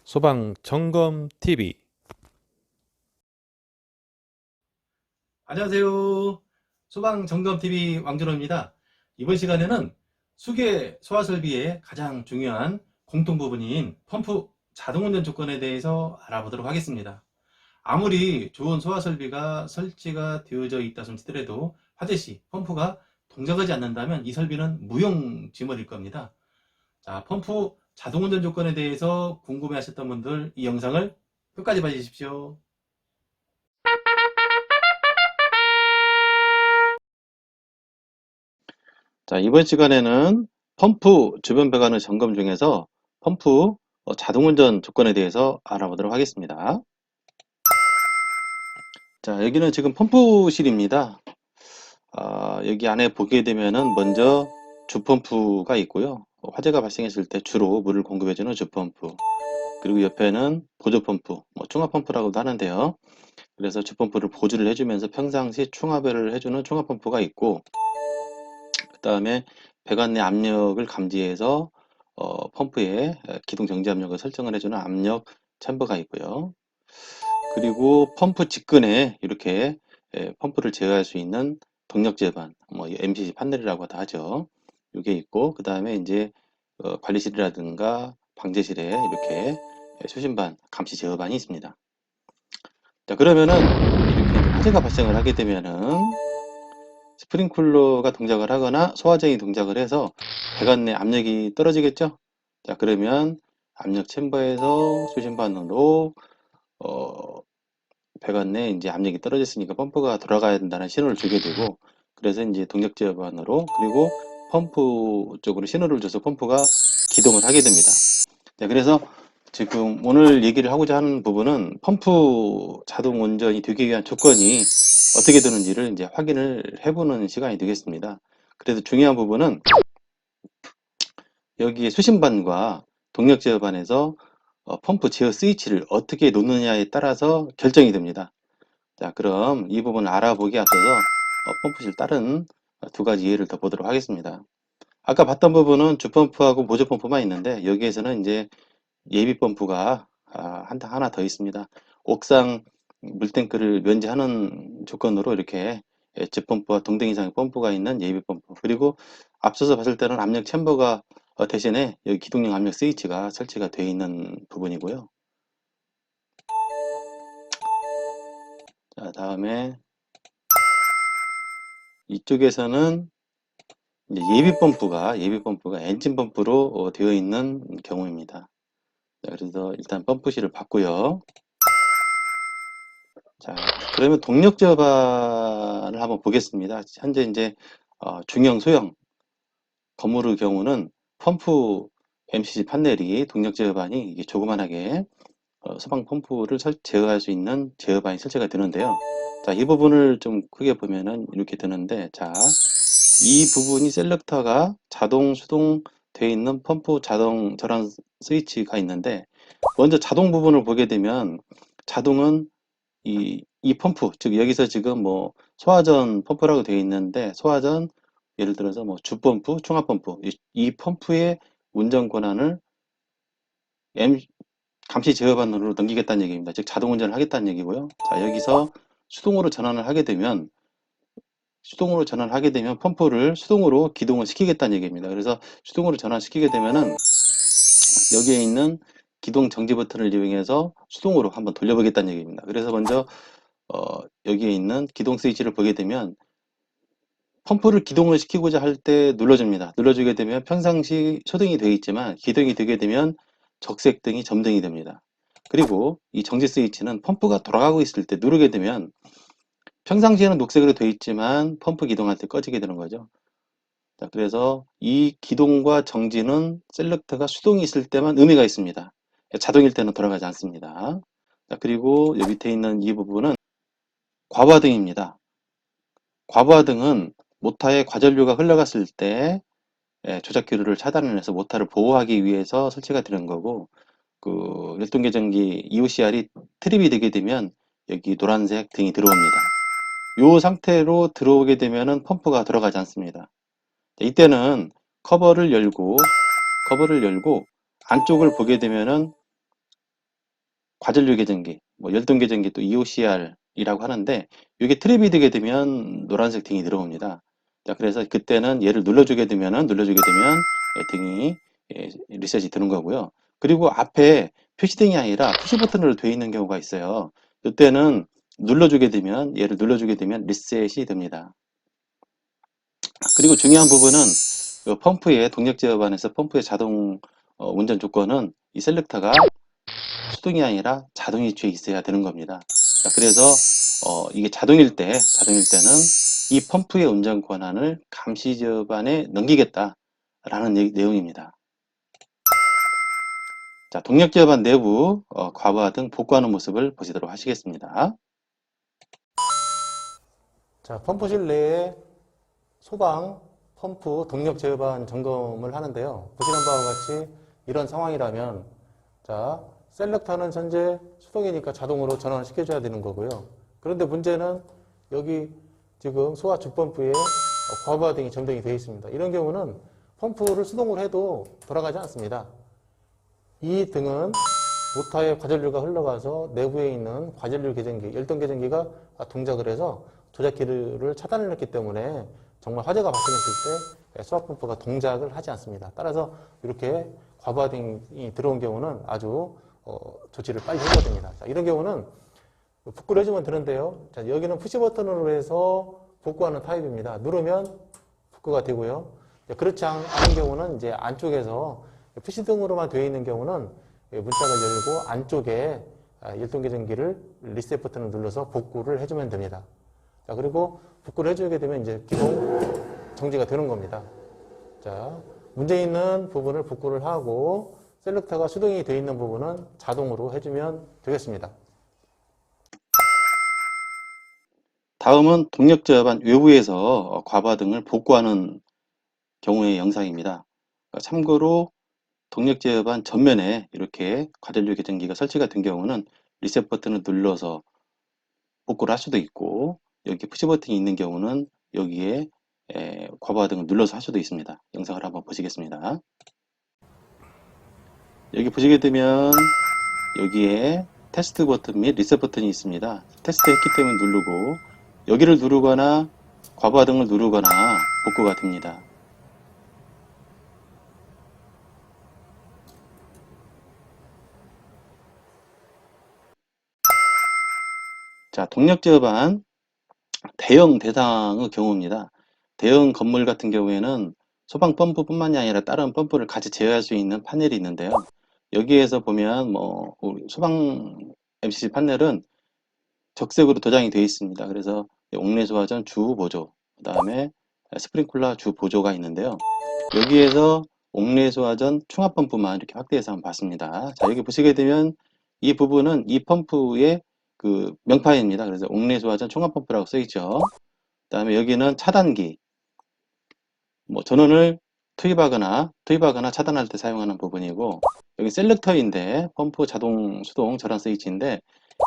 소방점검TV. 안녕하세요. 소방점검TV 왕준호입니다. 이번 시간에는 수계 소화설비의 가장 중요한 공통부분인 펌프 자동운전 조건에 대해서 알아보도록 하겠습니다. 아무리 좋은 소화설비가 설치가 되어져 있다 손치더라도 화재 시 펌프가 동작하지 않는다면 이 설비는 무용지물일 겁니다. 자, 펌프 자동운전 조건에 대해서 궁금해 하셨던 분들 이 영상을 끝까지 봐주십시오. 자, 이번 시간에는 펌프 주변 배관을 점검 중에서 펌프 자동운전 조건에 대해서 알아보도록 하겠습니다. 자, 여기는 지금 펌프실입니다. 여기 안에 보게 되면은 먼저 주펌프가 있고요. 화재가 발생했을 때 주로 물을 공급해주는 주펌프, 그리고 옆에는 보조펌프, 충합펌프라고도 하는데요. 그래서 주펌프를 보조를 해주면서 평상시 충합을 해주는 충합펌프가 있고, 그 다음에 배관 내 압력을 감지해서 펌프에 기동 정지 압력을 설정을 해주는 압력 챔버가 있고요. 그리고 펌프 직근에 이렇게 펌프를 제어할 수 있는 동력 제어반, MCC 판넬이라고 하죠. 이게 있고, 그 다음에 이제 관리실이라든가 방제실에 이렇게 수신반, 감시 제어반이 있습니다. 자, 그러면은 이렇게 화재가 발생을 하게 되면은 스프링쿨러가 동작을 하거나 소화쟁이 동작을 해서 배관 내 압력이 떨어지겠죠? 자, 그러면 압력 챔버에서 수신반으로 배관 내 이제 압력이 떨어졌으니까 펌프가 돌아가야 된다는 신호를 주게 되고, 그래서 이제 동력 제어반으로, 그리고 펌프 쪽으로 신호를 줘서 펌프가 기동을 하게 됩니다. 자, 그래서 지금 오늘 얘기를 하고자 하는 부분은 펌프 자동 운전이 되기 위한 조건이 어떻게 되는지를 이제 확인을 해보는 시간이 되겠습니다. 그래서 중요한 부분은 여기에 수신반과 동력 제어반에서 펌프 제어 스위치를 어떻게 놓느냐에 따라서 결정이 됩니다. 자, 그럼 이 부분을 알아보기 앞서서 펌프실 다른 두 가지 예를 더 보도록 하겠습니다. 아까 봤던 부분은 주펌프하고 보조펌프만 있는데, 여기에서는 이제 예비 펌프가 하나 더 있습니다. 옥상 물탱크를 면제하는 조건으로 이렇게 주펌프와 동등 이상의 펌프가 있는 예비 펌프, 그리고 앞서서 봤을 때는 압력 챔버가 대신에 여기 기동용 압력 스위치가 설치가 되어 있는 부분이고요. 자, 다음에 이쪽에서는 이제 예비 펌프가 엔진 펌프로 되어 있는 경우입니다. 자, 그래서 일단 펌프실을 봤고요. 자, 그러면 동력 제어반을 한번 보겠습니다. 현재 이제 중형, 소형 건물의 경우는 펌프 MCC 판넬이 동력 제어반이 이게 조그만하게 소방 펌프를 제어할 수 있는 제어반이 설치가 되는데요. 자, 이 부분을 좀 크게 보면은 이렇게 되는데, 자, 이 부분이 셀렉터가 자동 수동 되어 있는 펌프 자동 전환 스위치가 있는데, 먼저 자동 부분을 보게 되면 자동은 이 펌프, 즉 여기서 지금 소화전 펌프라고 되어 있는데, 소화전 예를 들어서 주펌프, 충합펌프, 이 펌프의 운전 권한을 감시 제어반으로 넘기겠다는 얘기입니다. 즉 자동 운전을 하겠다는 얘기고요. 자, 여기서 수동으로 전환을 하게 되면 펌프를 수동으로 기동을 시키겠다는 얘기입니다. 그래서 수동으로 전환시키게 되면은 여기에 있는 기동 정지 버튼을 이용해서 수동으로 한번 돌려보겠다는 얘기입니다. 그래서 먼저 여기에 있는 기동 스위치를 보게 되면 펌프를 기동을 시키고자 할 때 눌러줍니다. 눌러주게 되면 평상시 초등이 되어 있지만 기동이 되게 되면 적색등이 점등이 됩니다. 그리고 이 정지 스위치는 펌프가 돌아가고 있을 때 누르게 되면 평상시에는 녹색으로 되어 있지만 펌프 기동할 때 꺼지게 되는 거죠. 자, 그래서 이 기동과 정지는 셀렉터가 수동이 있을 때만 의미가 있습니다. 자동일 때는 돌아가지 않습니다. 자, 그리고 여기 밑에 있는 이 부분은 과부하등입니다. 과부하등은 모터에 과전류가 흘러갔을 때 조작기류를 차단해서 모터를 보호하기 위해서 설치가 되는 거고, 그 열동계전기 EOCR이 트립이 되게 되면 여기 노란색 등이 들어옵니다. 이 상태로 들어오게 되면은 펌프가 들어가지 않습니다. 이때는 커버를 열고 안쪽을 보게 되면은 과전류 계전기, 뭐 열동 계전기 또 EOCR이라고 하는데 이게 트랩이 되게 되면 노란색 등이 들어옵니다. 자, 그래서 그때는 얘를 눌러주게 되면 등이 리셋이 되는 거고요. 그리고 앞에 표시등이 아니라 푸시 버튼으로 되어 있는 경우가 있어요. 이때는 얘를 눌러주게 되면 리셋이 됩니다. 그리고 중요한 부분은 그 펌프의 동력 제어반에서 펌프의 자동 운전 조건은 이 셀렉터가 수동이 아니라 자동이 뒤에 있어야 되는 겁니다. 자, 그래서 이게 자동일 때는 이 펌프의 운전 권한을 감시 제어반에 넘기겠다라는 내용입니다. 자, 동력 제어반 내부 과부하 등 복구하는 모습을 보시도록 하시겠습니다. 자, 펌프실 내에 소방, 펌프, 동력 제어반 점검을 하는데요. 보시는 바와 같이 이런 상황이라면, 자, 셀렉터는 현재 수동이니까 자동으로 전환을 시켜줘야 되는 거고요. 그런데 문제는 여기 지금 소화 주펌프에 과부하 등이 점등이 되어 있습니다. 이런 경우는 펌프를 수동으로 해도 돌아가지 않습니다. 이 등은 모터에 과전류가 흘러가서 내부에 있는 과전류 계전기, 열동 계전기가 동작을 해서 조작기를 차단을 했기 때문에 정말 화재가 발생했을 때 소화펌프가 동작을 하지 않습니다. 따라서 이렇게 과부하 등이 들어온 경우는 아주 조치를 빨리 해줘야 됩니다. 자, 이런 경우는 복구를 해주면 되는데요. 자, 여기는 푸시 버튼으로 해서 복구하는 타입입니다. 누르면 복구가 되고요. 그렇지 않은 경우는 이제 안쪽에서 푸시 등으로만 되어 있는 경우는 문짝을 열고 안쪽에 열동계전기를 리셋 버튼을 눌러서 복구를 해주면 됩니다. 자, 그리고 복구를 해주게 되면 이제 기동 정지가 되는 겁니다. 자, 문제 있는 부분을 복구를 하고 셀렉터가 수동이 되어 있는 부분은 자동으로 해주면 되겠습니다. 다음은 동력 제어반 외부에서 과부하 등을 복구하는 경우의 영상입니다. 참고로 동력 제어반 전면에 이렇게 과전류 계전기가 설치가 된 경우는 리셋 버튼을 눌러서 복구를 할 수도 있고, 여기 푸시 버튼이 있는 경우는 여기에 과부하 등을 눌러서 할 수도 있습니다. 영상을 한번 보시겠습니다. 여기 보시게 되면 여기에 테스트 버튼 및 리셋 버튼이 있습니다. 테스트 했기 때문에 누르고 여기를 누르거나 과부하 등을 누르거나 복구가 됩니다. 자, 동력 제어반 대형 대상의 경우입니다. 대형 건물 같은 경우에는 소방 펌프뿐만이 아니라 다른 펌프를 같이 제어할 수 있는 판넬이 있는데요. 여기에서 보면 소방 MCC 판넬은 적색으로 도장이 되어 있습니다. 그래서 옥내소화전 주 보조, 그 다음에 스프링클러 주 보조가 있는데요. 여기에서 옥내소화전 충합 펌프만 이렇게 확대해서 한번 봤습니다. 자, 여기 보시게 되면 이 부분은 이 펌프의 그 명파입니다. 그래서 옥내소화전 충합 펌프라고 써 있죠. 그 다음에 여기는 차단기, 전원을 투입하거나 차단할 때 사용하는 부분이고, 여기 셀렉터인데 펌프 자동 수동 절한 스위치인데,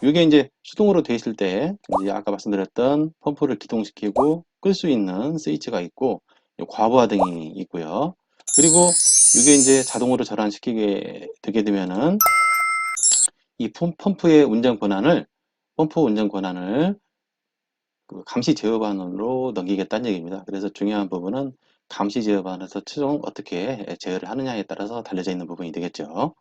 이게 이제 수동으로 되어 있을 때 이제 아까 말씀드렸던 펌프를 기동시키고 끌 수 있는 스위치가 있고, 과부하 등이 있고요. 그리고 이게 이제 자동으로 절환시키게 되게 되면은 이 펌프 운전 권한을 그 감시 제어반으로 넘기겠다는 얘기입니다. 그래서 중요한 부분은 감시 제어반에서 최종 어떻게 제어를 하느냐에 따라서 달려져 있는 부분이 되겠죠.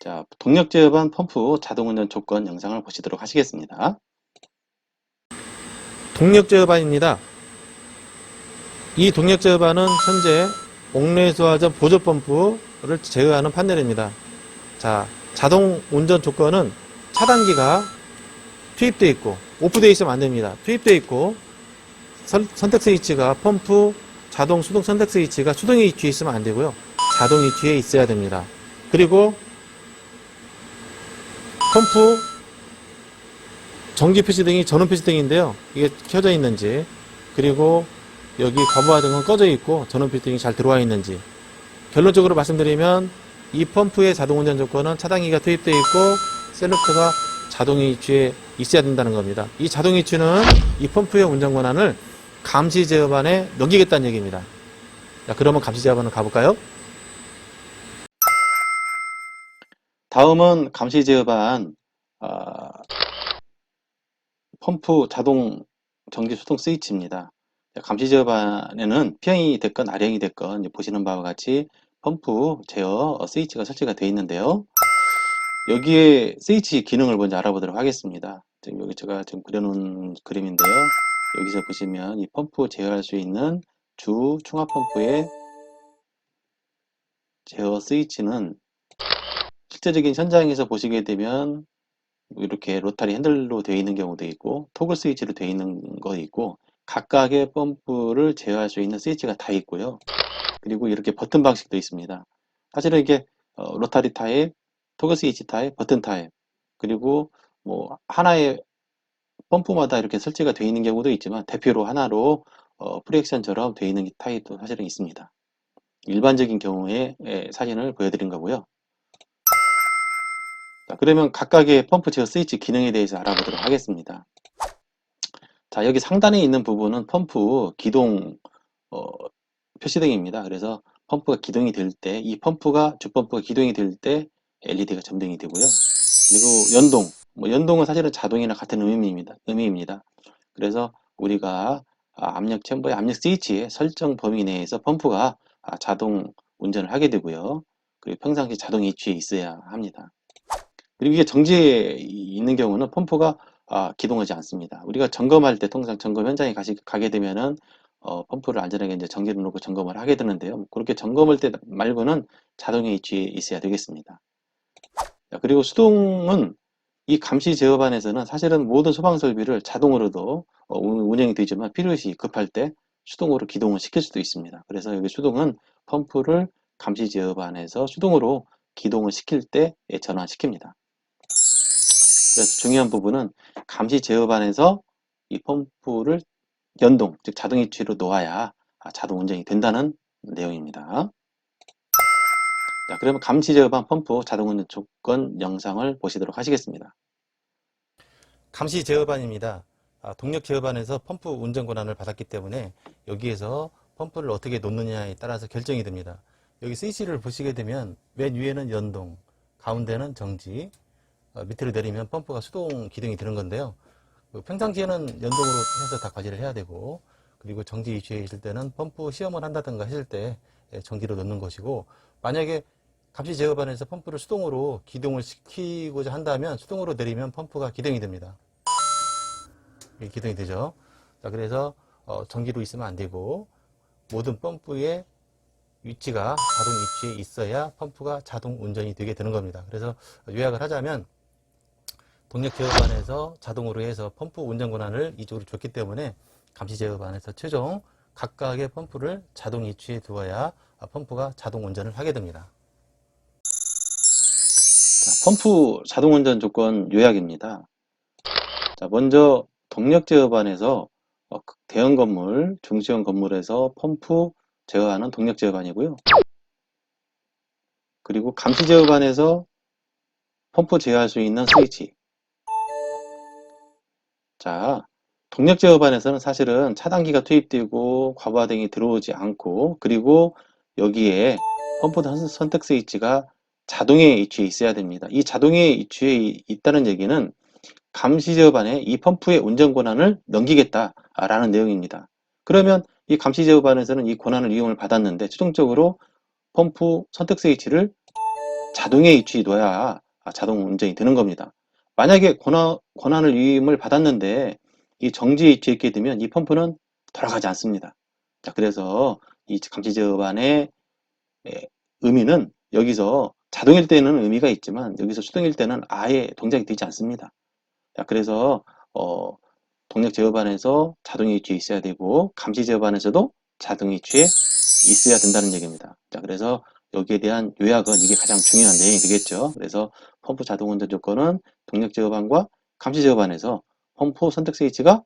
자, 동력 제어반 펌프 자동 운전 조건 영상을 보시도록 하시겠습니다. 동력 제어반입니다. 이 동력 제어반은 현재 옥내소화전 보조 펌프를 제어하는 판넬입니다. 자, 자동 운전 조건은 차단기가 투입되어 있고 오프되어 있으면 안 됩니다. 투입되어 있고 선택 스위치가 펌프 자동 수동 선택 스위치가 수동이 뒤에 있으면 안 되고요. 자동이 뒤에 있어야 됩니다. 그리고 펌프 정지 표시등이 전원 표시등인데요. 이게 켜져 있는지, 그리고 여기 과부하 등은 꺼져 있고 전원 표시등이 잘 들어와 있는지. 결론적으로 말씀드리면 이 펌프의 자동 운전 조건은 차단기가 투입되어 있고 셀렉터가 자동 이취에 있어야 된다는 겁니다. 이 자동 이취는 이 펌프의 운전 권한을 감시 제어반에 넘기겠다는 얘기입니다. 자, 그러면 감시 제어반을 가볼까요? 다음은 감시 제어반 아, 펌프 자동 정지 수동 스위치입니다. 감시 제어반에는 P형이 됐건 R형이 됐건 이제 보시는 바와 같이 펌프 제어 스위치가 설치가 되어 있는데요. 여기에 스위치 기능을 먼저 알아보도록 하겠습니다. 지금 여기 제가 지금 그려놓은 그림인데요. 여기서 보시면 이 펌프 제어할 수 있는 주 충합 펌프의 제어 스위치는 실제적인 현장에서 보시게 되면 이렇게 로타리 핸들로 되어 있는 경우도 있고 토글 스위치로 되어 있는 거 있고 각각의 펌프를 제어할 수 있는 스위치가 다 있고요. 그리고 이렇게 버튼 방식도 있습니다. 사실은 이게 로타리 타입, 토글 스위치 타입, 버튼 타입 그리고 뭐 하나의 펌프마다 이렇게 설치가 되어 있는 경우도 있지만 대표로 하나로 프리액션처럼 되어 있는 타입도 사실은 있습니다. 일반적인 경우에 사진을 보여드린 거고요. 자, 그러면 각각의 펌프 제어 스위치 기능에 대해서 알아보도록 하겠습니다. 자, 여기 상단에 있는 부분은 펌프 기동 어, 표시등입니다. 그래서 펌프가 기동이 될 때, 이 펌프가 주펌프가 기동이 될 때 LED가 점등이 되고요. 그리고 연동, 연동은 사실은 자동이나 같은 의미입니다. 그래서 우리가 압력 챔버의 압력 스위치의 설정 범위 내에서 펌프가 자동 운전을 하게 되고요. 그리고 평상시 자동 위치에 있어야 합니다. 그리고 이게 정지에 있는 경우는 펌프가 기동하지 않습니다. 우리가 점검할 때 통상 점검 현장에 가게 되면은 펌프를 안전하게 이제 정지를 놓고 점검을 하게 되는데요. 그렇게 점검할 때 말고는 자동의 위치에 있어야 되겠습니다. 자, 그리고 수동은 이 감시 제어반에서는 사실은 모든 소방 설비를 자동으로도 운영이 되지만 필요시 급할 때 수동으로 기동을 시킬 수도 있습니다. 그래서 여기 수동은 펌프를 감시 제어반에서 수동으로 기동을 시킬 때 전환시킵니다. 그래서 중요한 부분은 감시 제어반에서 이 펌프를 연동, 즉 자동 위치로 놓아야 자동 운전이 된다는 내용입니다. 자, 그러면 감시 제어반 펌프 자동 운전 조건 영상을 보시도록 하시겠습니다. 감시 제어반입니다. 동력 제어반에서 펌프 운전 권한을 받았기 때문에 여기에서 펌프를 어떻게 놓느냐에 따라서 결정이 됩니다. 여기 스위치를 보시게 되면 맨 위에는 연동, 가운데는 정지, 밑으로 내리면 펌프가 수동 기동이 되는 건데요. 평상시에는 연동으로 해서 다 관리를 해야 되고, 그리고 정지 위치에 있을 때는 펌프 시험을 한다든가 했을 때 정지로 놓는 것이고, 만약에 감시 제어반에서 펌프를 수동으로 기동을 시키고자 한다면 수동으로 내리면 펌프가 기동이 됩니다. 기동이 되죠. 자, 그래서 전기로 있으면 안 되고 모든 펌프의 위치가 자동 위치에 있어야 펌프가 자동 운전이 되게 되는 겁니다. 그래서 요약을 하자면 동력 제어반에서 자동으로 해서 펌프 운전 권한을 이쪽으로 줬기 때문에 감시 제어반에서 최종 각각의 펌프를 자동 위치에 두어야 펌프가 자동 운전을 하게 됩니다. 자, 펌프 자동 운전 조건 요약입니다. 자, 먼저 동력 제어반에서 대형 건물, 중소형 건물에서 펌프 제어하는 동력 제어반이고요. 그리고 감시 제어반에서 펌프 제어할 수 있는 스위치. 자, 동력 제어반에서는 사실은 차단기가 투입되고 과부하등이 들어오지 않고 그리고 여기에 펌프 선택 스위치가 자동의 위치에 있어야 됩니다. 이 자동의 위치에 있다는 얘기는 감시 제어반에 이 펌프의 운전 권한을 넘기겠다라는 내용입니다. 그러면 이 감시 제어반에서는 이 권한을 이용을 받았는데 최종적으로 펌프 선택 스위치를 자동의 위치에 둬야 자동 운전이 되는 겁니다. 만약에 권한을 위임을 받았는데 이 정지 위치에 있게 되면 이 펌프는 돌아가지 않습니다. 자, 그래서 이 감시 제어반의 의미는 여기서 자동일 때는 의미가 있지만 여기서 수동일 때는 아예 동작이 되지 않습니다. 자, 그래서 동력 제어반에서 자동의 위치에 있어야 되고 감시 제어반에서도 자동의 위치에 있어야 된다는 얘기입니다. 자, 그래서 여기에 대한 요약은 이게 가장 중요한 내용이 되겠죠. 그래서 펌프 자동 운전 조건은 동력 제어반과 감시 제어반에서 펌프 선택 스위치가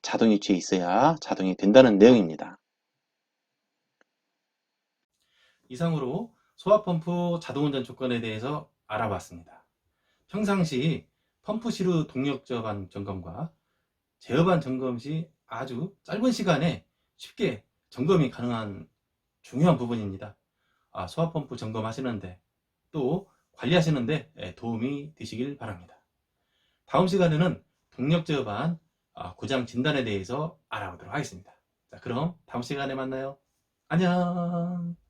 자동 위치에 있어야 자동이 된다는 내용입니다. 이상으로 소화펌프 자동운전 조건에 대해서 알아봤습니다. 평상시 펌프 시루 동력 제어반 점검과 제어반 점검 시 아주 짧은 시간에 쉽게 점검이 가능한 중요한 부분입니다. 소화펌프 점검하시는데 또 관리하시는데 도움이 되시길 바랍니다. 다음 시간에는 동력 제어반 고장 진단에 대해서 알아보도록 하겠습니다. 자, 그럼 다음 시간에 만나요. 안녕.